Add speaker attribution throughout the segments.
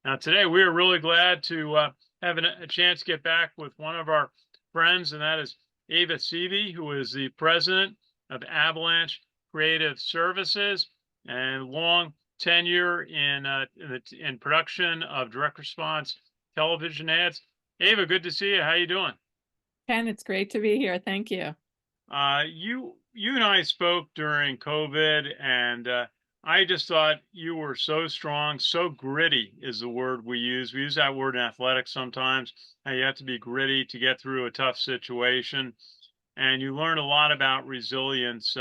Speaker 1: Now, today we are really glad to have a chance to get back with one of our friends, and that is Ava Seavey, who is the president of Avalanche Creative Services and long tenure in production of direct response television ads. Ava, good to see you. How you doing?
Speaker 2: Ken, it's great to be here. Thank you.
Speaker 1: You and I spoke during COVID, and I just thought you were so strong, so gritty is the word we use. We use that word in athletics sometimes. How you have to be gritty to get through a tough situation, and you learned a lot about resilience.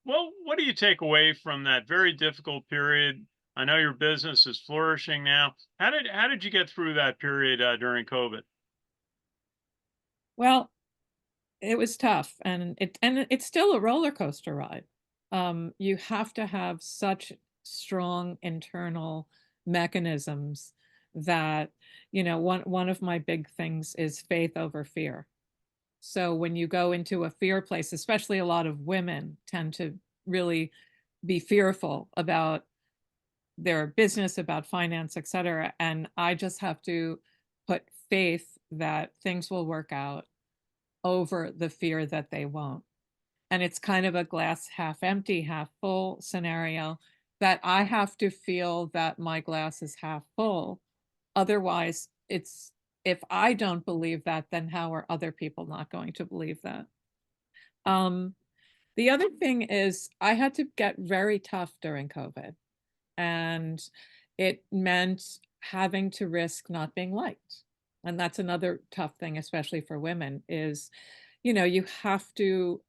Speaker 1: Well, what do you take away from that very difficult period? I know your business is flourishing now. How did you get through that period during COVID?
Speaker 2: Well, it was tough and it's still a roller coaster ride. You have to have such strong internal mechanisms that, one of my big things is faith over fear. So when you go into a fear place, especially a lot of women tend to really be fearful about their business, about finance, etc. And I just have to put faith that things will work out over the fear that they won't. And it's kind of a glass half empty, half full scenario that I have to feel that my glass is half full. Otherwise, it's if I don't believe that, then how are other people not going to believe that? Um, the other thing is I had to get very tough during COVID, and it meant having to risk not being liked. And that's another tough thing, especially for women, is you have to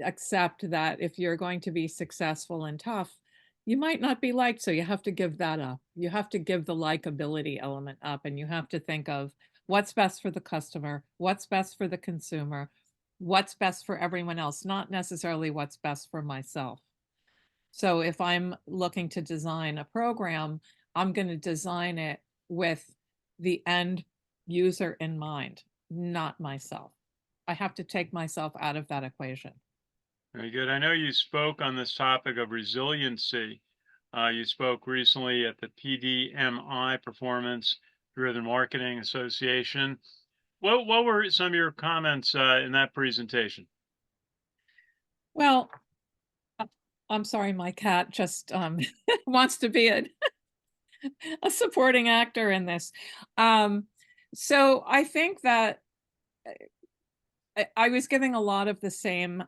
Speaker 2: accept that if you're going to be successful and tough, you might not be liked. So you have to give that up. You have to give the likability element up, and you have to think of what's best for the customer, what's best for the consumer, what's best for everyone else, not necessarily what's best for myself. So if I'm looking to design a program, I'm going to design it with the end user in mind, not myself. I have to take myself out of that equation.
Speaker 1: Very good. I know you spoke on this topic of resiliency. You spoke recently at the PDMI, Performance Driven Marketing Association. What were some of your comments in that presentation?
Speaker 2: Well, I'm sorry, my cat just wants to be a supporting actor in this. Um, so I think that I was giving a lot of the same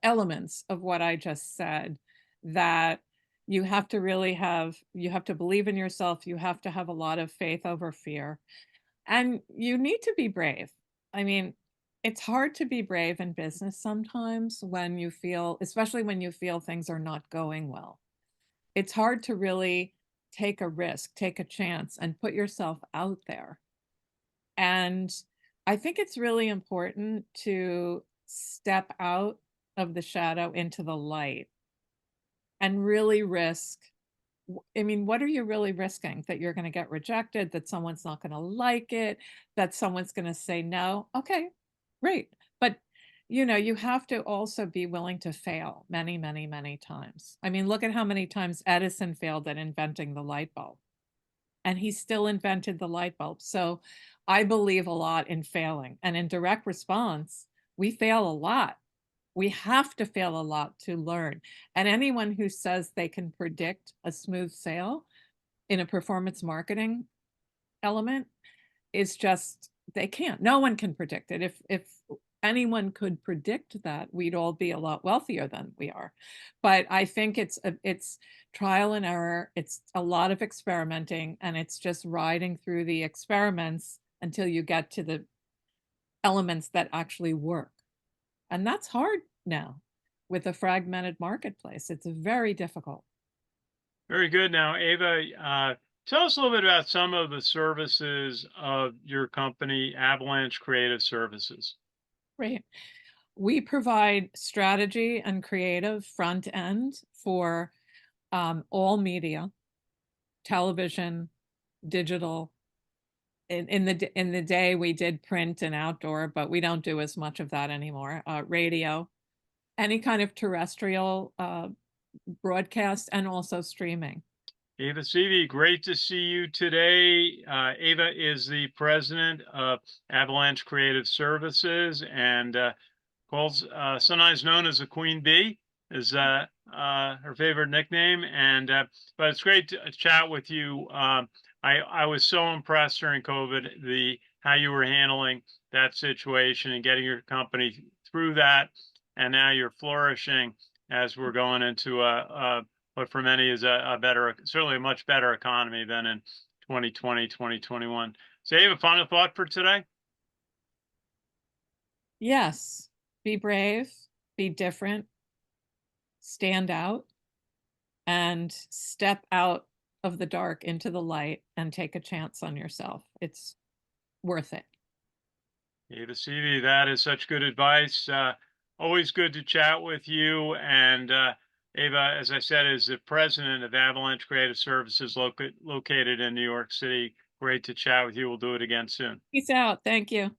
Speaker 2: elements of what I just said, that you have to believe in yourself, you have to have a lot of faith over fear, and you need to be brave. I mean, it's hard to be brave in business sometimes when you feel, especially when you feel things are not going well. It's hard to really take a risk, take a chance, and put yourself out there. And I think it's really important to step out of the shadow into the light and really risk. I mean, what are you really risking? That you're going to get rejected, that someone's not going to like it, that someone's going to say no? Okay, great. But you have to also be willing to fail many, many, many times. I mean, look at how many times Edison failed at inventing the light bulb, and he still invented the light bulb. So I believe a lot in failing. And in direct response, we fail a lot. We have to fail a lot to learn. And anyone who says they can predict a smooth sale in a performance marketing element is just, they can't. No one can predict it. If anyone could predict that, we'd all be a lot wealthier than we are. But I think it's trial and error. It's a lot of experimenting, and it's just riding through the experiments until you get to the elements that actually work. And that's hard now with a fragmented marketplace. It's very difficult.
Speaker 1: Very good. Now, Ava, tell us a little bit about some of the services of your company, Avalanche Creative Services.
Speaker 2: Right. We provide strategy and creative front end for all media, television, digital. In the day, we did print and outdoor, but we don't do as much of that anymore. Radio, any kind of terrestrial broadcast, and also streaming.
Speaker 1: Ava Seavey, great to see you today. Ava is the president of Avalanche Creative Services and calls sometimes known as the Queen Bee is her favorite nickname. And but it's great to chat with you. I was so impressed during COVID the how you were handling that situation and getting your company through that, and now you're flourishing as we're going into what for many is a better, certainly a much better economy than in 2020, 2021. So, you have a final thought for today?
Speaker 2: Yes, be brave, be different, stand out, and step out of the dark into the light and take a chance on yourself. It's worth it.
Speaker 1: Ava Seavey, that is such good advice. Always good to chat with you. And Ava, as I said, is the president of Avalanche Creative Services located in New York City. Great to chat with you. We'll do it again soon.
Speaker 2: Peace out. Thank you.